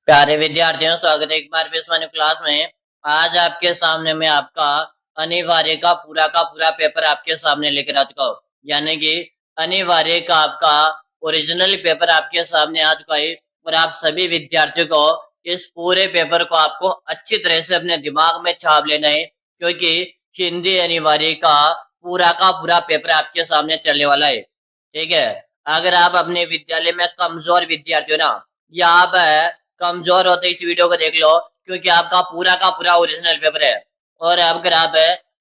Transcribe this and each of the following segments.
प्यारे विद्यार्थियों, स्वागत है एक बार फिर से क्लास में। आज आपके सामने मैं आपका अनिवार्य का पूरा पेपर आपके सामने लेकर आ चुका हूँ। यानी कि अनिवार्य का आपका ओरिजिनल पेपर आपके सामने आ चुका है और आप सभी विद्यार्थियों को इस पूरे पेपर को आपको अच्छी तरह से अपने दिमाग में छाप लेना है, क्योंकि हिंदी अनिवार्य का पूरा पेपर आपके सामने चलने वाला है। ठीक है। अगर आप अपने विद्यालय में कमजोर विद्यार्थी हो ना, या आप कमजोर होते इस वीडियो को देख लो, क्योंकि आपका पूरा का पूरा ओरिजिनल पेपर है। और अगर आप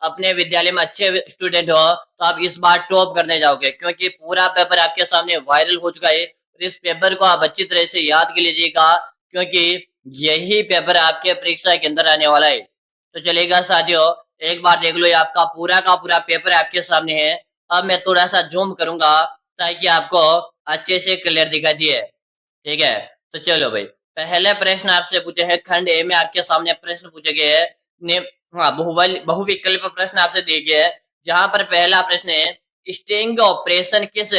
अपने विद्यालय में अच्छे स्टूडेंट हो तो आप इस बार टॉप करने जाओगे, क्योंकि पूरा पेपर आपके सामने वायरल हो चुका है। इस पेपर को आप अच्छी तरह से याद कर लीजिएगा, क्योंकि यही पेपर आपके परीक्षा के अंदर आने वाला है। तो चलेगा साथियों, एक बार देख लो, ये आपका पूरा का पूरा पेपर आपके सामने है। अब मैं थोड़ा सा जूम करूंगा ताकि आपको अच्छे से क्लियर दिखाई दिए। ठीक है। तो चलो भाई, पहले प्रश्न आपसे पूछे हैं, खंड ए में आपके सामने प्रश्न पूछे गए हैं। हाँ, बहुविकल्प प्रश्न आपसे दिए गए हैं, जहां पर पहला प्रश्न है, स्टिंग ऑपरेशन किस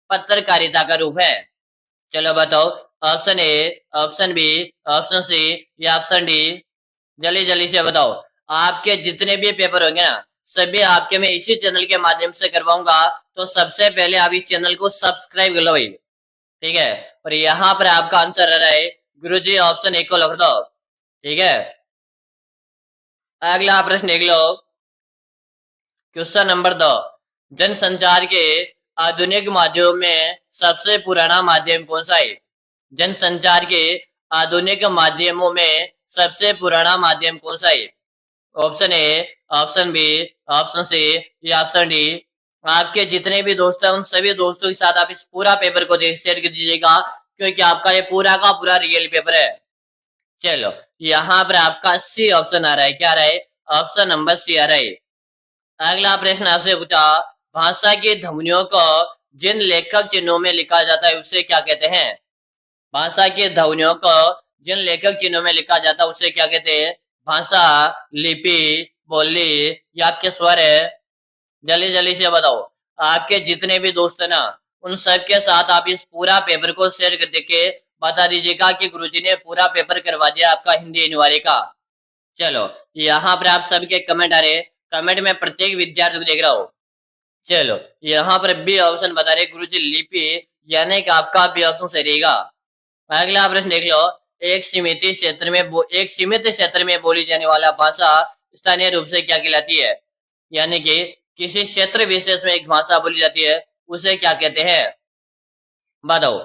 पत्रकारिता का रूप है? चलो बताओ। Option A, option B, option C या ऑप्शन डी। जल्दी जल्दी से बताओ। आपके जितने भी पेपर होंगे ना, सभी आपके मैं इसी चैनल के माध्यम से करवाऊंगा। तो सबसे पहले आप इस चैनल को सब्सक्राइब कर लो भाई। ठीक है। और यहाँ पर आपका आंसर आ रहा है गुरुजी, ऑप्शन ए को लिख दो। ठीक है। अगला प्रश्न देख लो। क्वेश्चन नंबर 2, जनसंचार के आधुनिक माध्यमों में सबसे पुराना माध्यम कौन सा है? जनसंचार के आधुनिक माध्यमों में सबसे पुराना माध्यम कौन सा है? Option A, option B, option C या ऑप्शन डी। आपके जितने भी दोस्त हैं उन सभी दोस्तों के साथ आप इस पूरा पेपर को शेयर कर दीजिएगा, क्योंकि आपका ये पूरा का पूरा रियल पेपर है। चलो, यहाँ पर आपका सी ऑप्शन आ रहा है। क्या आ रहा है? ऑप्शन नंबर सी आ रहा है। अगला प्रश्न आपसे पूछा, भाषा की ध्वनियों को जिन लेखक चिन्हों में लिखा जाता है उसे क्या कहते हैं? भाषा की ध्वनियों को जिन लेखक चिन्हों में लिखा जाता है उसे क्या कहते हैं? भाषा, लिपि, बोली या आपके स्वर है? जल्दी जल्दी से बताओ। आपके जितने भी दोस्त है ना, उन सबके साथ आप इस पूरा पेपर को शेयर कर देके बता दीजिएगा कि गुरुजी ने पूरा पेपर करवा दिया आपका हिंदी अनिवार्य का। चलो, यहाँ पर आप सबके कमेंट आ रहे हैं। कमेंट में प्रत्येक विद्यार्थी को देख रहा हूँ। चलो, यहाँ पर बी ऑप्शन बता रहे गुरुजी, लिपि, यानी कि आपका बी ऑप्शन सही रहेगा। अगला प्रश्न देख लो। एक सीमित क्षेत्र में बोली जाने वाला भाषा स्थानीय रूप से क्या कहलाती है? यानी कि किसी क्षेत्र विशेष में एक भाषा बोली जाती है, उसे क्या कहते हैं? बताओ।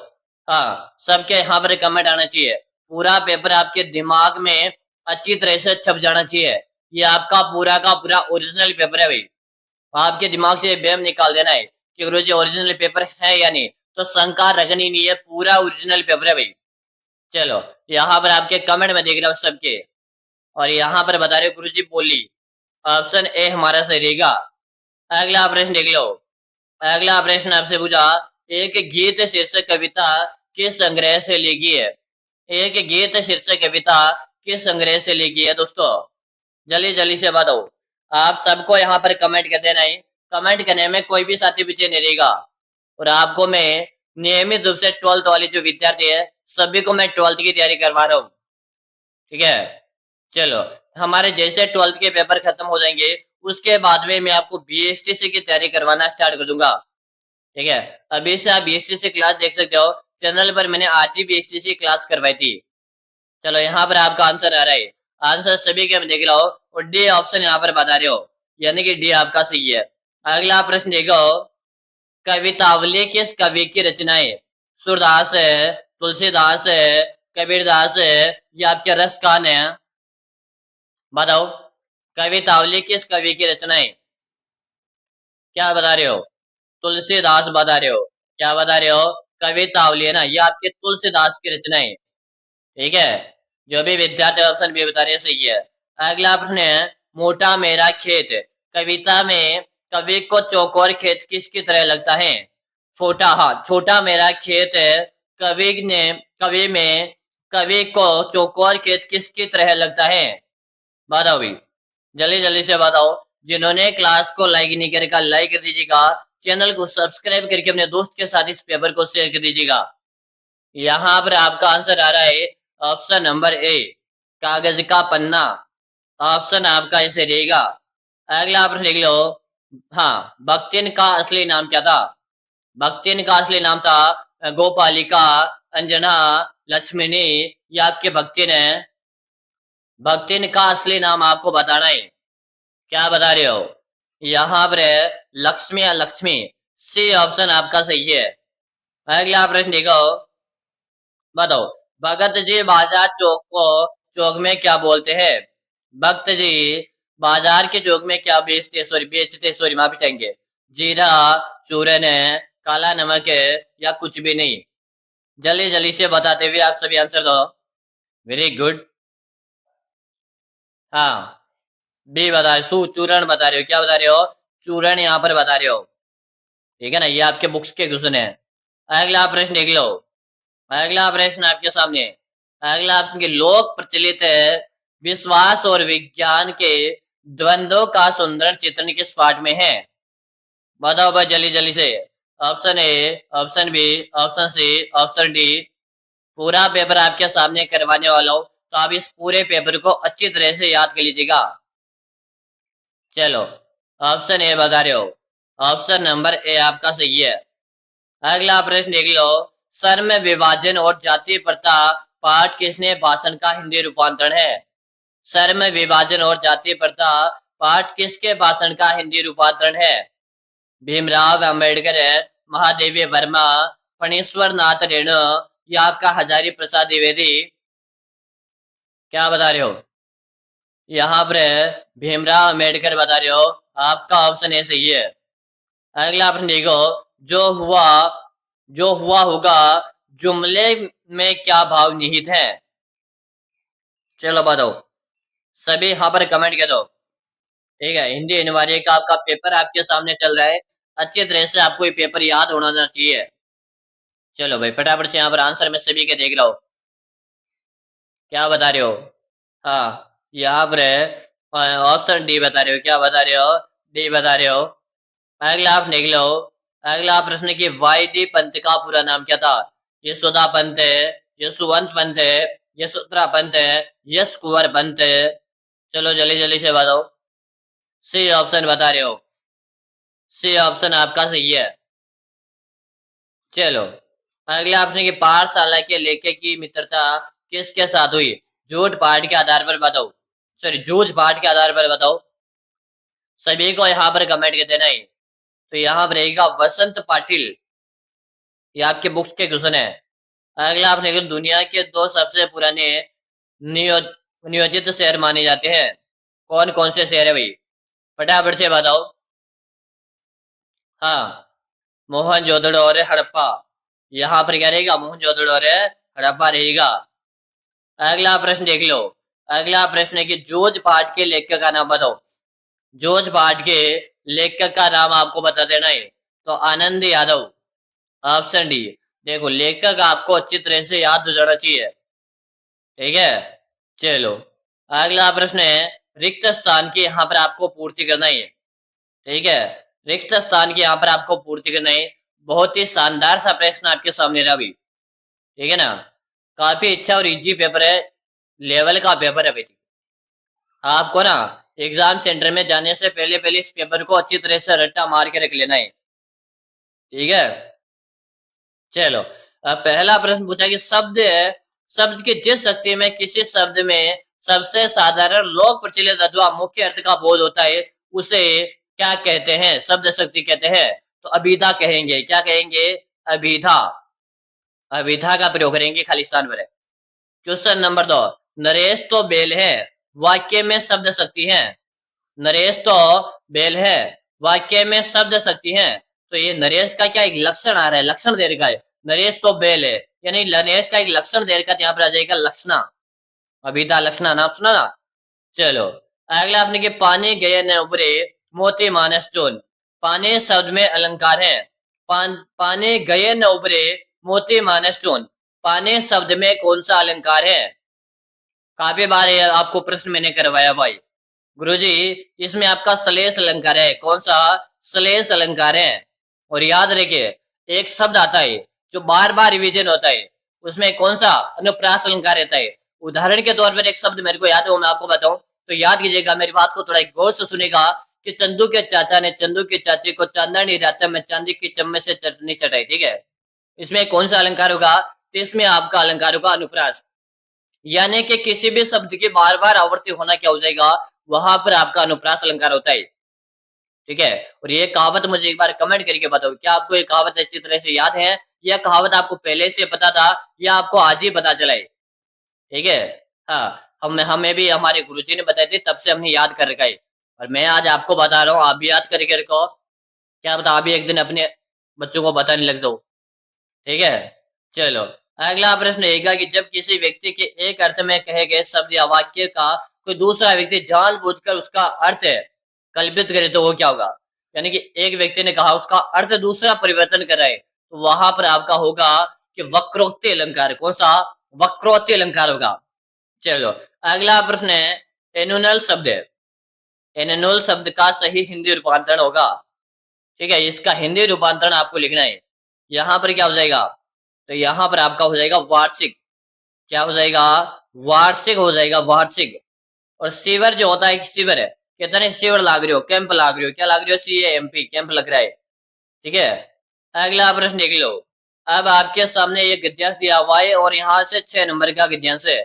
हाँ, सबके यहाँ पर कमेंट आना चाहिए। पूरा पेपर आपके दिमाग में अच्छी तरह से छप जाना चाहिए। ये आपका पूरा का पूरा ओरिजिनल पेपर है भाई। आपके दिमाग से बेम निकाल देना है कि गुरुजी ओरिजिनल पेपर है या नहीं, तो शंका रखनी नहीं है, पूरा ओरिजिनल पेपर है भाई। चलो, यहाँ पर आपके कमेंट में देख रहा हूँ सबके, और यहाँ पर बता रहे गुरुजी बोली। ऑप्शन ए हमारा सही रहेगा। अगला प्रश्न देख लो। अगला प्रश्न आपसे पूछा, एक गीत शीर्षक कविता किस संग्रह से ली गई है? एक गीत शीर्षक कविता किस संग्रह से ली गई है दोस्तों? जल्दी जल्दी से बताओ। आप सबको यहाँ पर कमेंट कर देना है। कमेंट करने में कोई भी साथी पीछे नहीं रहेगा। और आपको मैं नियमित रूप से 12th वाले जो विद्यार्थी है, सभी को मैं 12th की तैयारी करवा रहा हूँ। ठीक है। चलो, हमारे जैसे 12th के पेपर खत्म हो जाएंगे, उसके बाद में मैं आपको बीएसटीसी की तैयारी करवाना स्टार्ट कर दूंगा। ठीक है। अभी से आप बीएसटीसी क्लास देख सकते हो चैनल पर, मैंने आज ही बीएसटीसी क्लास करवाई थी। चलो, यहाँ पर आपका आंसर आ रहा है। आंसर सभी के मैं देख रहा हूँ, और डी ऑप्शन यहाँ पर बता रहे हो, यानी कि डी आपका सही है। अगला प्रश्न देखो। कवितावली किस कवि की रचना है? सूरदास है, तुलसीदास है, कबीरदास है या आपके रसखान है? बताओ। कवितावली किस कवि की रचना है? क्या बता रहे हो? तुलसीदास बता रहे हो। क्या बता रहे हो? कवितावली है ना, ये आपके तुलसीदास की रचना है। ठीक है। जो भी विद्यार्थी ऑप्शन बी बता रहे हैं सही है। अगला प्रश्न है, मोटा मेरा खेत कविता में कवि को चौकोर खेत किसकी तरह लगता है? छोटा, हाँ, छोटा मेरा खेत कवि ने कवि में कवि को चौकोर खेत किसकी तरह लगता है? बताओ भी। जल्दी जल्दी से बताओ। जिन्होंने क्लास को लाइक नहीं करेगा, लाइक कर दीजिएगा। चैनल को सब्सक्राइब करके अपने दोस्त के साथ इस पेपर को शेयर कर दीजिएगा। यहाँ पर आपका आंसर आ रहा है ऑप्शन नंबर ए कागज का पन्ना। ऑप्शन आपका इसे रहेगा। अगला प्रश्न लिख लो। हाँ, बख्तिन का असली नाम क्या था? बख्तिन का असली नाम था गोपालिका, अंजना, लक्ष्मणी या आपके भक्तिन है? भक्तिन का असली नाम आपको बताना है। क्या बता रहे हो? यहाँ पर है लक्ष्मी या लक्ष्मी। सी ऑप्शन आपका सही है। अगला प्रश्न देखो, बताओ भगत जी बाजार चौक को चौक में क्या बोलते हैं? भक्त जी बाजार के चौक में क्या बेचते सॉरी माफी चाहेंगे। जीरा, चूरन है, काला नमक है या कुछ भी नहीं? जल्दी जल्दी से बताते हुए आप सभी आंसर दो। Very good. हाँ, बी बता रहे सु चूरण बता रहे हो। क्या बता रहे हो? चूरण यहाँ पर बता रहे हो। ठीक है ना, ये आपके बुक्स के क्वेश्चन है। अगला प्रश्न देख लो। अगला प्रश्न आपके सामने। अगला आपके लोक प्रचलित है विश्वास और विज्ञान के द्वंद्व का सुंदर चित्रण किस पाठ में है? बताओ भाई जल्दी जल्दी से। Option A, option B, option C, option D. पूरा पेपर आपके सामने करवाने वाला हूं, तो आप इस पूरे पेपर को अच्छी तरह से याद कर लीजिएगा। चलो, ऑप्शन ए बता रहे हो। ऑप्शन नंबर ए आपका सही है। अगला प्रश्न देख लो। श्रम विभाजन और जाति प्रथा पाठ किसने भाषण का हिंदी रूपांतरण है? श्रम विभाजन और जाति प्रथा पाठ किसके भाषण का हिंदी रूपांतरण है? भीमराव अंबेडकर है, महादेवी वर्मा, फणीश्वर नाथ रेणु या आपका हजारी प्रसाद द्विवेदी? क्या बता रहे हो? यहाँ पर भीमराव अंबेडकर बता रहे हो। आपका ऑप्शन ए सही है। अगला प्रश्न देखो। जो हुआ होगा जुमले में क्या भाव निहित है? चलो बताओ, सभी यहाँ पर कमेंट कर दो। ठीक है, हिंदी अनिवार्य का आपका पेपर आपके सामने चल रहा है। अच्छी तरह से आपको ये पेपर याद होना चाहिए। चलो भाई फटाफट से यहाँ पर आंसर में सभी के देख रहा हूँ। क्या बता रहे हो? हाँ, यहाँ पर ऑप्शन डी बता रहे हो। क्या बता रहे हो? डी बता रहे हो। अगला आप देख लो। अगला प्रश्न की वाईडी पंत का पूरा नाम क्या था? यशोदा पंत है, यशवंत पंत है, यशोधरा पंत है, यश कुंवर पंत है? चलो जल्दी जल्दी से बताओ। सी ऑप्शन बता रहे हो। सी ऑप्शन आपका सही है। चलो, अगला आपने की पाठशाला के लेखक की मित्रता किसके साथ हुई? झूठ पाठ के आधार पर बताओ। सॉरी, झूठ पाठ के आधार पर बताओ। सभी को यहाँ पर कमेंट कर देना है। तो यहाँ पर रहेगा वसंत पाटिल। ये आपके बुक्स के क्वेश्चन है। अगला आपने दुनिया के दो सबसे पुराने नियो, नियोजित शहर माने जाते हैं। कौन कौन से शहर है भाई? फटाफट से बताओ। हाँ, मोहनजोदड़ो और हड़प्पा। यहाँ पर क्या रहेगा? मोहनजोदड़ो और हड़प्पा रहेगा। अगला प्रश्न देख लो। अगला प्रश्न है कि जूझ पाठ के लेखक का नाम बताओ। जूझ पाठ के लेखक का नाम आपको बता देना है। तो आनंद यादव। Option D. देखो, लेखक आपको अच्छी तरह से याद हो जाना चाहिए। ठीक है, चलो अगला प्रश्न है रिक्त स्थान की यहाँ पर आपको पूर्ति करना है। ठीक है, रिक्त स्थान की यहाँ पर आपको पूर्ति करना है। बहुत ही शानदार सा प्रश्न आपके सामने रहा अभी। ठीक है ना, काफी अच्छा और इजी पेपर है, लेवल का पेपर है भाई। आपको ना एग्जाम सेंटर में जाने से पहले पहले इस पेपर को अच्छी तरह से रट्टा मार के रख लेना है। ठीक है, चलो अब पहला प्रश्न पूछा कि शब्द है, शब्द की जिस शक्ति में किसी शब्द में सबसे साधारण लोक प्रचलित अथवा मुख्य अर्थ का बोध होता है उसे क्या कहते हैं? शब्द शक्ति कहते हैं। तो अभिधा कहेंगे। क्या कहेंगे? अभिधा। अभिधा का प्रयोग करेंगे खाली स्थान पर। Question number 2। नरेश तो बेल है, वाक्य में शब्द शक्ति है। नरेश तो बेल है, वाक्य में शब्द शक्ति है। तो ये नरेश का क्या एक लक्षण आ रहा है, लक्षण दे रखा है। नरेश तो बेल है, यानी नरेश का एक लक्षण दे रखा है। यहाँ पर आ जाएगा लक्षणा। अभिधा लक्षणा नाम सुना ना। चलो अगला आपने कि पानी गए न उबरे मोती मानस चोन। पानी शब्द में अलंकार है। पानी गए न उबरे मोती मानस चोन। पानी शब्द में कौन सा अलंकार है? काफी बार आपको प्रश्न मैंने करवाया भाई। गुरुजी, इसमें आपका श्लेष अलंकार है। कौन सा? श्लेष अलंकार है। और याद रखिए, एक शब्द आता है जो बार बार रिवीजन होता है, उसमें कौन सा अनुप्रास अलंकार रहता है। उदाहरण के तौर पर एक शब्द मेरे को याद है, वो मैं आपको बताऊं, तो याद कीजिएगा, मेरी बात को थोड़ा गौर से सुनेगा कि चंदू के चाचा ने चंदू की चाची को चांदनी रात में चांदी की चम्मच से चटनी चटाई। ठीक है, इसमें कौन सा अलंकार होगा, तो इसमें आपका अलंकार होगा अनुप्रास, यानी कि किसी भी शब्द की बार बार आवृत्ति होना क्या हो जाएगा, वहां पर आपका अनुप्रास अलंकार होता है। ठीक है, और ये कहावत मुझे एक बार कमेंट करके बताओ, क्या आपको ये कहावत अच्छी तरह से याद है, या कहावत आपको पहले से पता था, या आपको आज ही पता चला है। ठीक है, हाँ, हमें भी हमारे गुरुजी ने बताई थी, तब से हमने याद कर रखा है, और मैं आज आपको बता रहा हूँ, आप भी याद करके रखो। क्या पता अभी एक दिन अपने बच्चों को बताने लग जाओ। ठीक है, चलो, अगला प्रश्न रहेगा कि जब किसी व्यक्ति के एक अर्थ में कहे गए शब्द या वाक्य का कोई दूसरा व्यक्ति जानबूझकर उसका अर्थ कल्पित करे तो वो क्या होगा। यानी कि एक व्यक्ति ने कहा, उसका अर्थ दूसरा परिवर्तन कर रहा है, तो वहां पर आपका होगा कि वक्रोक्ति अलंकार। कौन सा, वक्रोक्ति अलंकार होगा। चलो, अगला प्रश्न है, एनुनल शब्द है, एनुनल शब्द का सही हिंदी रूपांतरण होगा। ठीक है, इसका हिंदी रूपांतरण आपको लिखना है। यहाँ पर क्या हो जाएगा, तो यहाँ पर आपका हो जाएगा वार्षिक। क्या हो जाएगा, वार्षिक हो जाएगा, वार्षिक। और शिविर जो होता है, शिविर है, कहते हैं शिविर लाग रहे हो, कैंप लाग रहे हो, क्या लाग रहे हो, CAMP, कैंप लग रहा है। ठीक है, अगला प्रश्न देख लो। अब आपके सामने ये गद्यांश दिया हुआ है, और यहाँ से 6 नंबर का गद्यांश है।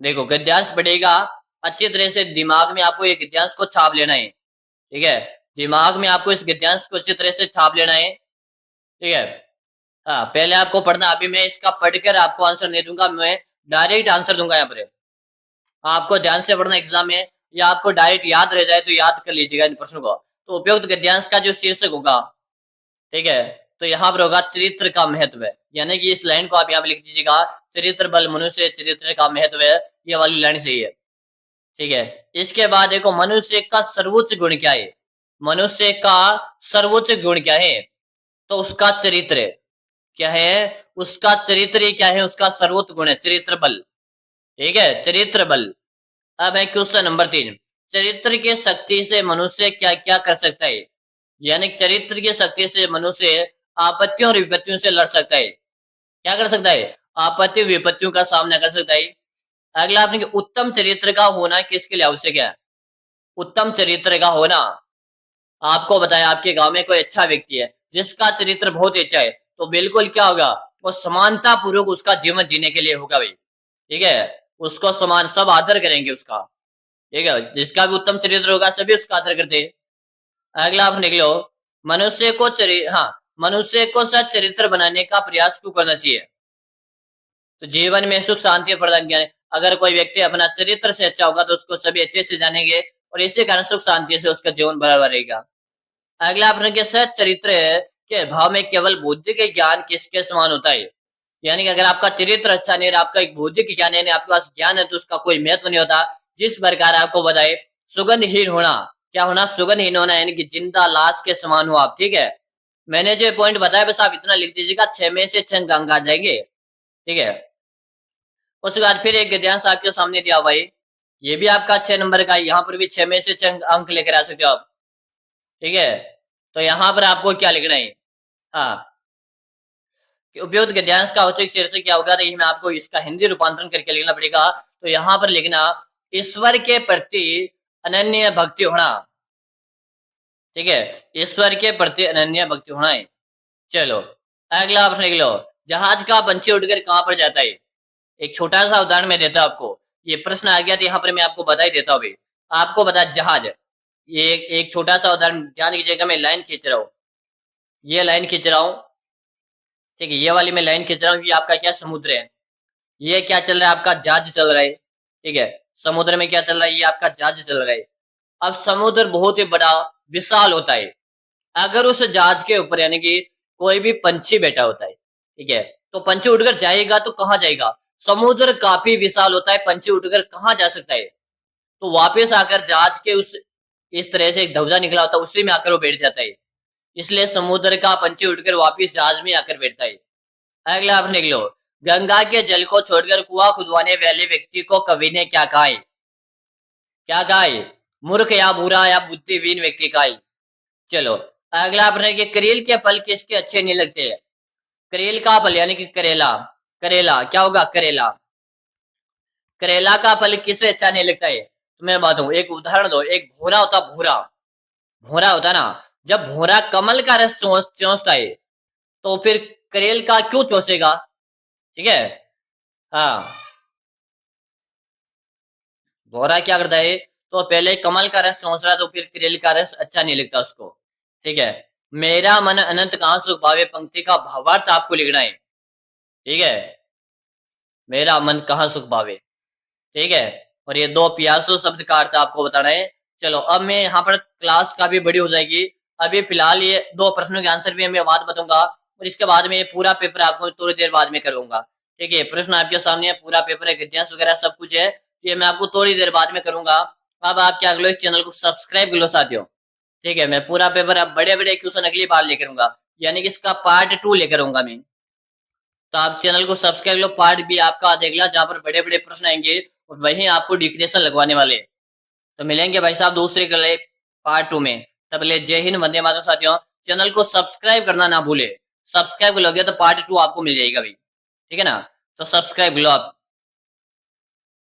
देखो, गद्यांश पढ़ेगा अच्छी तरह से, दिमाग में आपको ये गद्यांश को छाप लेना है। ठीक है, दिमाग में आपको इस गद्यांश को अच्छी तरह से छाप लेना है। ठीक है, हाँ, पहले आपको पढ़ना, अभी मैं इसका पढ़कर आपको आंसर नहीं दूंगा, मैं डायरेक्ट आंसर दूंगा यहाँ पर। आपको ध्यान से पढ़ना एग्जाम में, या आपको डायरेक्ट याद रह जाए तो याद कर लीजिएगा इन प्रश्नों को। तो उपयुक्त गद्यांश का जो शीर्षक होगा, ठीक है, तो यहाँ पर होगा चरित्र का महत्व है, यानी कि इस लाइन को आप यहाँ पे लिख दीजिएगा, चरित्र बल मनुष्य चरित्र का महत्व है, ये वाली लाइन सही है। ठीक है, इसके बाद देखो, मनुष्य का सर्वोच्च गुण क्या है, मनुष्य का सर्वोच्च गुण क्या है, तो उसका चरित्र क्या है, उसका चरित्र क्या है, उसका सर्वोच्च गुण है चरित्र बल। ठीक है, चरित्र बल। अब है क्वेश्चन नंबर 3, चरित्र की शक्ति से मनुष्य क्या क्या कर सकता है, यानी चरित्र की शक्ति से मनुष्य आपत्तियों और विपत्तियों से लड़ सकता है। क्या कर सकता है, आपत्ति विपत्तियों का सामना कर सकता है। अगला आपने, उत्तम चरित्र का होना किसके लिए आवश्यक है, उत्तम चरित्र का होना, आपको बताया आपके गांव में कोई अच्छा व्यक्ति है जिसका चरित्र बहुत ही अच्छा है, तो बिल्कुल क्या होगा, वो समानता पूर्वक उसका जीवन जीने के लिए होगा भाई। ठीक है, उसको समान, सब आदर करेंगे उसका। ठीक है, जिसका भी उत्तम चरित्र होगा सभी उसका आदर करते हैं। अगला आप निकलो, मनुष्य को सच चरित्र बनाने का प्रयास क्यों करना चाहिए, तो जीवन में सुख शांति प्रदान किया। अगर कोई व्यक्ति अपना चरित्र से अच्छा होगा तो उसको सभी अच्छे से जानेंगे, और इसी कारण सुख शांति से उसका जीवन भरा हुआ रहेगा। अगला प्रश्न, के सच चरित्र के भाव में केवल बौद्धिक ज्ञान किसके समान होता है, यानी कि अगर आपका चरित्र अच्छा नहीं है, आपका एक बौद्धिक ज्ञान है, आपके पास ज्ञान है, तो उसका कोई महत्व नहीं होता। जिस प्रकार आपको बताए, सुगंधहीन होना, क्या होना, सुगंधहीन होना, यानी कि जिंदा लाश के समान हो आप। ठीक है, मैंने जो पॉइंट बताया बस आप इतना लिख दीजिएगा, 6 में से 6 अंक आ जाएंगे। ठीक है, उसके बाद फिर एक गद्यांश आपके सामने दिया हुआ है, ये भी आपका 6 नंबर का, यहाँ पर भी 6 में से 6 अंक लेकर आ सकते हो आप। ठीक है, तो यहाँ पर आपको क्या लिखना है, हाँ, उपयुक्त गद्यांश का औचित्य शीर्षक क्या होगा, तो ये मैं आपको इसका हिंदी रूपांतरण करके लिखना पड़ेगा। तो यहाँ पर लिखना, ईश्वर के प्रति अनन्य भक्ति होना। ठीक है, ईश्वर के प्रति अनन्य भक्ति होना है। चलो, अगला प्रश्न लिख लो, जहाज का पंछी उड़कर कहां पर जाता है। एक छोटा सा उदाहरण मैं देता हूं आपको, ये प्रश्न आ गया तो यहाँ पर मैं आपको बता ही देता हूँ। आपको बता, जहाज, ये एक छोटा सा उदाहरण ध्यान कीजिएगा, मैं लाइन खींच रहा हूँ, ये लाइन खींच रहा हूँ। ठीक है, ये वाली मैं लाइन खींच रहा हूँ, ये आपका क्या समुद्र है, ये क्या चल रहा है, आपका जहाज चल रहा है। ठीक है, समुद्र में क्या चल रहा है, ये आपका जहाज चल रहा है। अब समुद्र बहुत ही बड़ा विशाल होता है, अगर उस जहाज के ऊपर यानी कि कोई भी पंछी बैठा होता है, ठीक है, तो पंछी उड़कर जाएगा तो कहाँ जाएगा, समुद्र काफी विशाल होता है, पंछी उड़कर कहाँ जा सकता है, तो वापस आकर जहाज के उस, इस तरह से एक ध्वजा निकला होता है, उसी में आकर वो बैठ जाता है। इसलिए समुद्र का पंछी उड़कर वापस जहाज में आकर बैठता है। अगला आप लिख लो, गंगा के जल को छोड़कर कुआं खुदवाने वाले व्यक्ति को कवि ने क्या कहा है, क्या कहा है, मूर्ख या बुरा या बुद्धिहीन व्यक्ति का है। चलो, अगला प्रश्न, कि करेल के फल किसके अच्छे नहीं लगते, करेल का फल यानी कि करेला, करेला क्या होगा? करेला। करेला का फल किसे अच्छा नहीं लगता है? तो मैं बताऊं, एक उदाहरण दो। एक भूरा होता, भूरा भूरा होता ना, जब भूरा कमल का रस चूसता है तो फिर करेल का क्यों चूसेगा? ठीक है। हाँ, भौरा क्या करता है, तो पहले कमल का रस चूस रहा है तो फिर करेल का रस अच्छा नहीं लगता उसको। ठीक है। मेरा मन अनंत कहाँ सुख पावे पंक्ति का भावार्थ आपको लिखना है। ठीक है। मेरा मन कहाँ सुख पावे। ठीक है। और ये दो पियासो शब्द का अर्थ आपको बताना है। चलो अब मैं यहाँ पर क्लास का भी बड़ी हो जाएगी। अभी फिलहाल ये दो प्रश्नों के आंसर भी मैं बाद बताऊंगा, और इसके बाद में ये पूरा पेपर आपको थोड़ी देर बाद में करूंगा। ठीक है। प्रश्न आपके सामने है, पूरा पेपर है, गद्यांश वगैरह सब कुछ है। ये मैं आपको थोड़ी देर बाद में करूंगा। अब आप क्या करो, इस चैनल को सब्सक्राइब कर लो साथियों। ठीक है। मैं पूरा पेपर अब बड़े बड़े क्वेश्चन अगली बार लेकर आऊंगा, यानी कि इसका पार्ट 2 लेकर आऊंगा मैं। तो आप चैनल को सब्सक्राइब लो, पार्ट भी आपका देख लो जहाँ पर बड़े बड़े प्रश्न आएंगे और वहीं आपको डिक्टेशन लगवाने वाले। तो मिलेंगे भाई साहब दूसरे के लिए पार्ट 2 में। तब ले जय हिंद, वंदे मातरम साथियों। चैनल को सब्सक्राइब करना ना भूले। सब्सक्राइब कर लोगे तो पार्ट 2 आपको मिल जाएगा भाई। ठीक है ना? तो सब्सक्राइब लो आप।